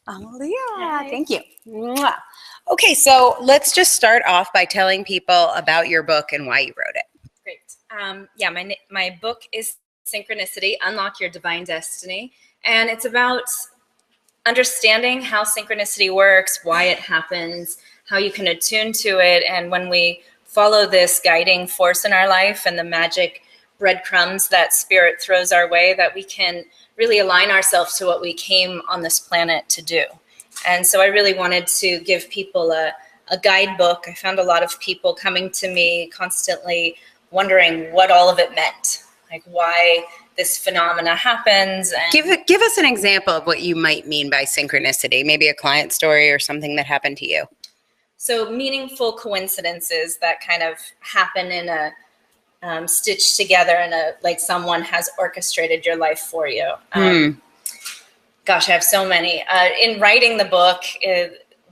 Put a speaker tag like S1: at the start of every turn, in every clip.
S1: Amelia, thank you. Mwah. Okay, so let's just start off by telling people about your book and why you wrote it.
S2: Great. Yeah, my book is Synchronicity, Unlock Your Divine Destiny. And it's about understanding how synchronicity works, why it happens, how you can attune to it. And when we follow this guiding force in our life and the magic breadcrumbs that spirit throws our way, that we can really align ourselves to what we came on this planet to do. And so I really wanted to give people a guidebook. I found a lot of people coming to me constantly wondering what all of it meant, like why this phenomena happens. And
S1: give us an example of what you might mean by synchronicity, maybe a client story or something that happened to you.
S2: So meaningful coincidences that kind of happen in a stitched together in a, like someone has orchestrated your life for you. Gosh, I have so many. In writing the book,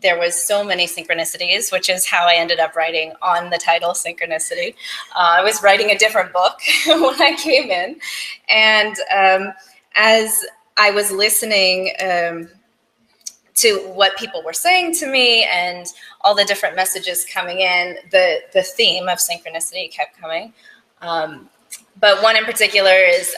S2: there was so many synchronicities, which is how I ended up writing on the title Synchronicity. I was writing a different book when I came in. And as I was listening to what people were saying to me and all the different messages coming in, the theme of synchronicity kept coming. But one in particular is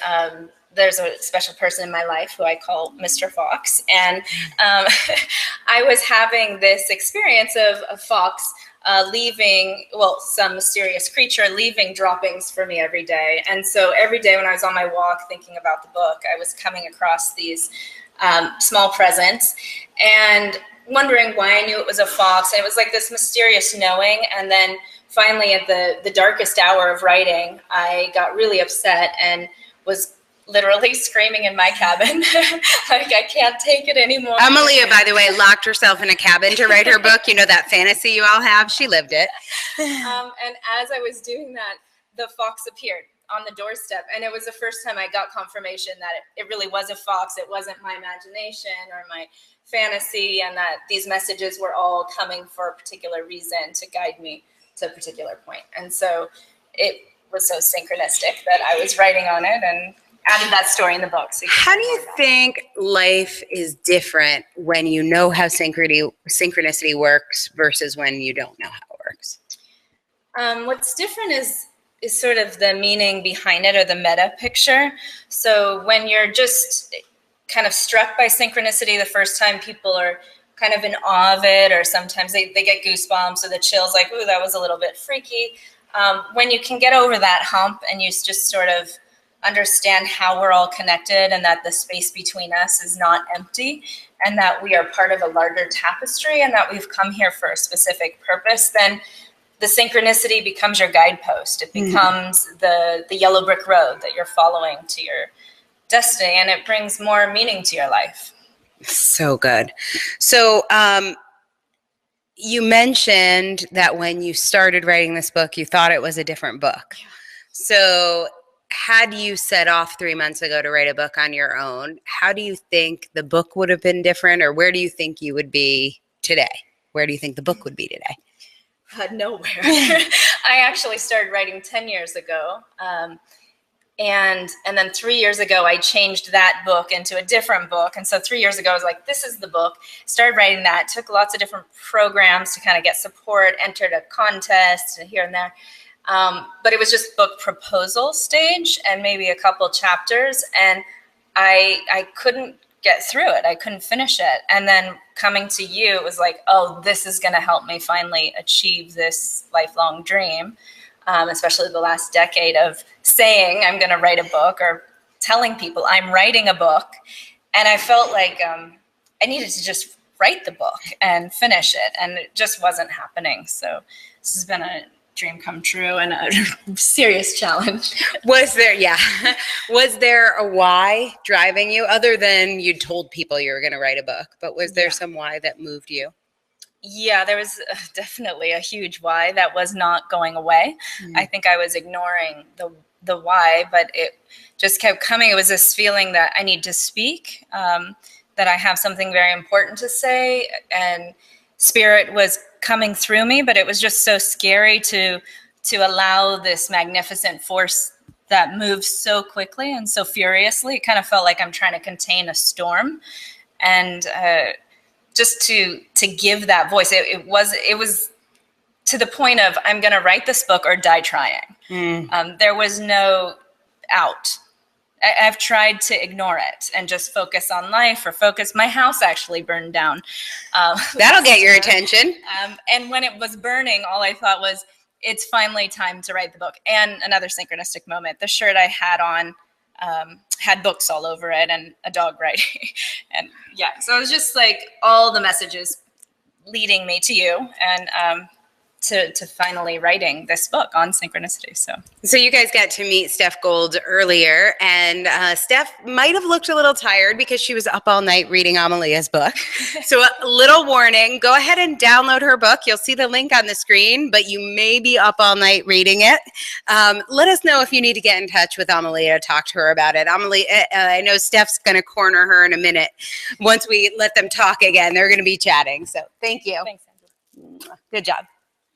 S2: there's a special person in my life who I call Mr. Fox. And I was having this experience of a fox leaving, well, some mysterious creature leaving droppings for me every day. And so every day when I was on my walk thinking about the book, I was coming across these small presents and wondering why I knew it was a fox. And it was like this mysterious knowing. And then finally, at the darkest hour of writing, I got really upset and was literally screaming in my cabin, like I can't take it anymore.
S1: Amelia, by the way, locked herself in a cabin to write her book. You know that fantasy you all have? She lived it.
S2: And as I was doing that, the fox appeared on the doorstep. And it was the first time I got confirmation that it really was a fox. It wasn't my imagination or my fantasy, and that these messages were all coming for a particular reason to guide me to a particular point. And so it was so synchronistic that I was writing on it and added that story in the book. So
S1: how do you think life is different when you know how synchronicity works versus when you don't know how it works?
S2: What's different is sort of the meaning behind it, or the meta picture. So when you're just kind of struck by synchronicity the first time, people are kind of in awe of it, or sometimes they get goosebumps or the chills, like, ooh, that was a little bit freaky. When you can get over that hump and you just sort of understand how we're all connected and that the space between us is not empty and that we are part of a larger tapestry and that we've come here for a specific purpose, then the synchronicity becomes your guidepost. It becomes the yellow brick road that you're following to your destiny, and it brings more meaning to your life.
S1: So good. So you mentioned that when you started writing this book, you thought it was a different book. Yeah. So had you set off 3 months ago to write a book on your own, how do you think the book would have been different, or where do you think you would be today? Where do you think the book would be today?
S2: Nowhere. I actually started writing 10 years ago. And then 3 years ago, I changed that book into a different book. And so 3 years ago, I was like, this is the book. Started writing that, took lots of different programs to kind of get support, entered a contest here and there. But it was just book proposal stage and maybe a couple chapters. And I couldn't get through it. I couldn't finish it. And then coming to you, it was like, oh, this is going to help me finally achieve this lifelong dream. Especially the last decade of saying I'm going to write a book or telling people I'm writing a book. And I felt like I needed to just write the book and finish it. And it just wasn't happening. So this has been a dream come true and a serious challenge.
S1: Was there a why driving you, other than you told people you were going to write a book, but was there some why that moved you?
S2: Yeah, there was definitely a huge why that was not going away. I think I was ignoring the why, but it just kept coming. It was this feeling that I need to speak, that I have something very important to say, and spirit was coming through me, but it was just so scary to allow this magnificent force that moves so quickly and so furiously. It kind of felt like I'm trying to contain a storm. And just to give that voice. It was to the point of, I'm going to write this book or die trying. There was no out. I've tried to ignore it and just focus on life, or my house actually burned down.
S1: That'll get your attention.
S2: And when it was burning, all I thought was, it's finally time to write the book. And another synchronistic moment, the shirt I had on had books all over it and a dog writing. And yeah, so it was just like all the messages leading me to you, and to finally writing this book on synchronicity. So
S1: you guys got to meet Steph Gold earlier, and Steph might have looked a little tired because she was up all night reading Amelia's book. So a little warning, go ahead and download her book. You'll see the link on the screen, but you may be up all night reading it. Let us know if you need to get in touch with Amelia to talk to her about it. Amelia, I know Steph's going to corner her in a minute. Once we let them talk again, they're going to be chatting. So thank you.
S2: Thanks, Andrew.
S1: Good job.